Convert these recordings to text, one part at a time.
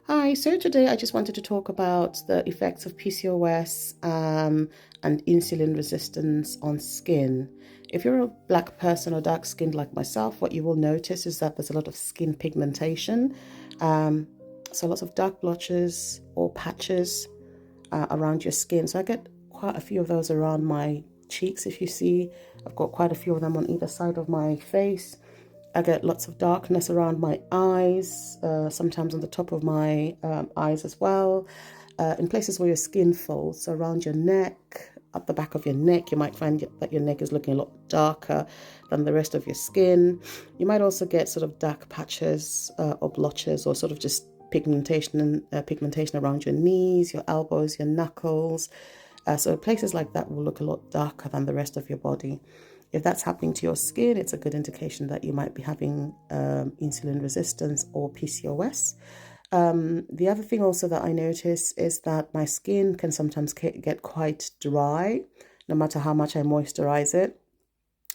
Hi, so today I just wanted to talk about the effects of PCOS and insulin resistance on skin. If you're a black person or dark skinned like myself, what you will notice is that there's a lot of skin pigmentation. Um, so lots of dark blotches or patches around your skin. So I get quite a few of those around my cheeks. If you see, I've got quite a few of them on either side of my face. I get lots of darkness around my eyes, sometimes on the top of my eyes as well. In places where your skin folds, so around your neck, up the back of your neck, you might find that your neck is looking a lot darker than the rest of your skin. You might also get sort of dark patches or blotches or sort of just pigmentation around your knees, your elbows, your knuckles. So places like that will look a lot darker than the rest of your body. If that's happening to your skin, it's a good indication that you might be having insulin resistance or PCOS. The other thing also that I notice is that my skin can sometimes get quite dry, no matter how much I moisturize it.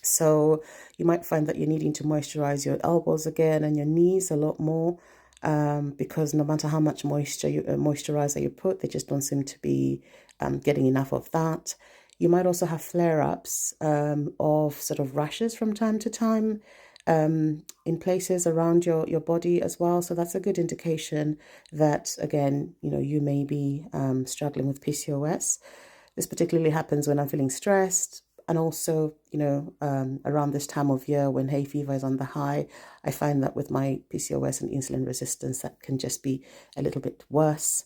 So you might find that you're needing to moisturize your elbows again and your knees a lot more, because no matter how much moisturizer you put, they just don't seem to be getting enough of that. You might also have flare-ups of sort of rashes from time to time in places around your body as well. So that's a good indication that, again, you may be struggling with PCOS. This particularly happens when I'm feeling stressed, and also, around this time of year when hay fever is on the high. I find that with my PCOS and insulin resistance, that can just be a little bit worse.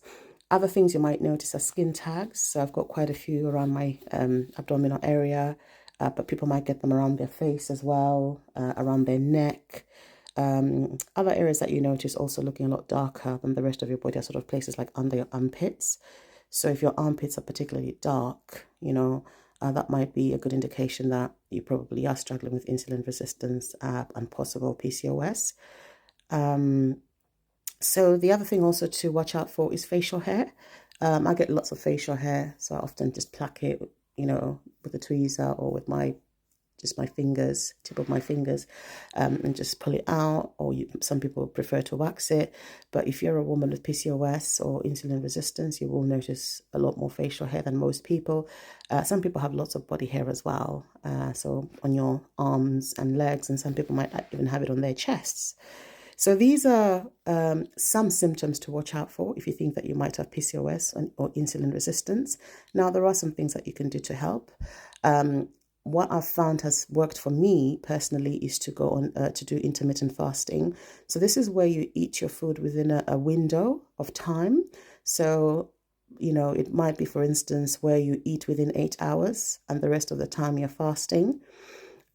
Other things you might notice are skin tags. So I've got quite a few around my abdominal area, but people might get them around their face as well, around their neck. Other areas that you notice also looking a lot darker than the rest of your body are sort of places like under your armpits. So if your armpits are particularly dark, that might be a good indication that you probably are struggling with insulin resistance and possible PCOS. So the other thing also to watch out for is facial hair. I get lots of facial hair, so I often just pluck it, with a tweezer or with my fingers, tip of my fingers, and just pull it out. Or some people prefer to wax it. But if you're a woman with PCOS or insulin resistance, you will notice a lot more facial hair than most people. Some people have lots of body hair as well, so on your arms and legs, and some people might even have it on their chests. So these are some symptoms to watch out for if you think that you might have PCOS or insulin resistance. Now, there are some things that you can do to help. What I've found has worked for me personally is to go on to do intermittent fasting. So this is where you eat your food within a window of time. So, it might be, for instance, where you eat within 8 hours and the rest of the time you're fasting.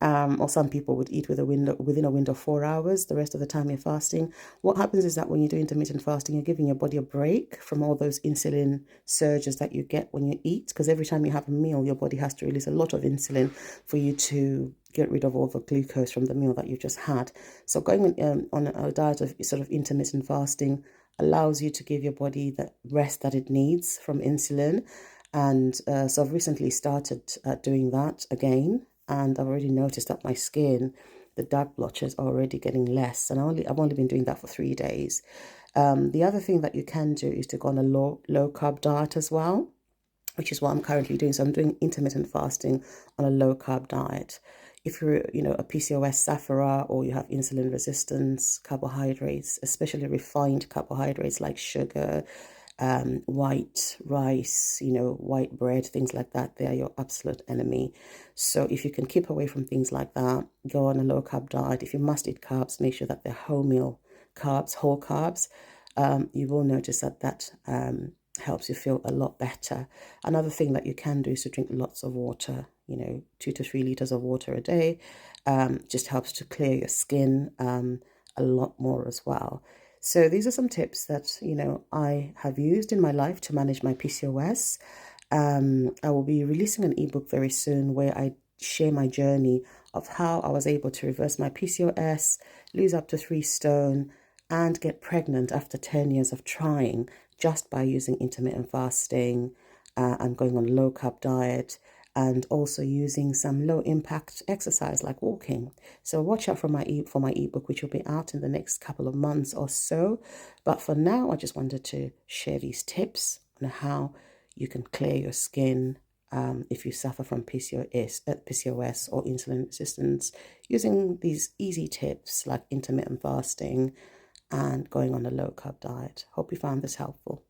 Or some people would eat within a window of 4 hours, the rest of the time you're fasting. What happens is that when you do intermittent fasting, you're giving your body a break from all those insulin surges that you get when you eat, because every time you have a meal, your body has to release a lot of insulin for you to get rid of all the glucose from the meal that you've just had. So going on a diet of sort of intermittent fasting allows you to give your body the rest that it needs from insulin. And so I've recently started doing that again, and I've already noticed that my skin, the dark blotches, are already getting less. And I've only been doing that for 3 days. The other thing that you can do is to go on a low carb diet as well, which is what I'm currently doing. So I'm doing intermittent fasting on a low carb diet. If you're, a PCOS sufferer or you have insulin resistance, carbohydrates, especially refined carbohydrates like sugar, white rice, white bread, things like that, they are your absolute enemy. So if you can keep away from things like that, go on a low carb diet. If you must eat carbs, make sure that they're wholemeal carbs, whole carbs. You will notice that helps you feel a lot better. Another thing that you can do is to drink lots of water, 2 to 3 liters of water a day. Just helps to clear your skin a lot more as well. So these are some tips that, I have used in my life to manage my PCOS. I will be releasing an ebook very soon where I share my journey of how I was able to reverse my PCOS, lose up to 3 stone, and get pregnant after 10 years of trying just by using intermittent fasting and going on a low carb diet and also using some low impact exercise like walking. So watch out for my ebook, which will be out in the next couple of months or so. But for now, I just wanted to share these tips on how you can clear your skin if you suffer from PCOS or insulin resistance, using these easy tips like intermittent fasting and going on a low carb diet. Hope you found this helpful.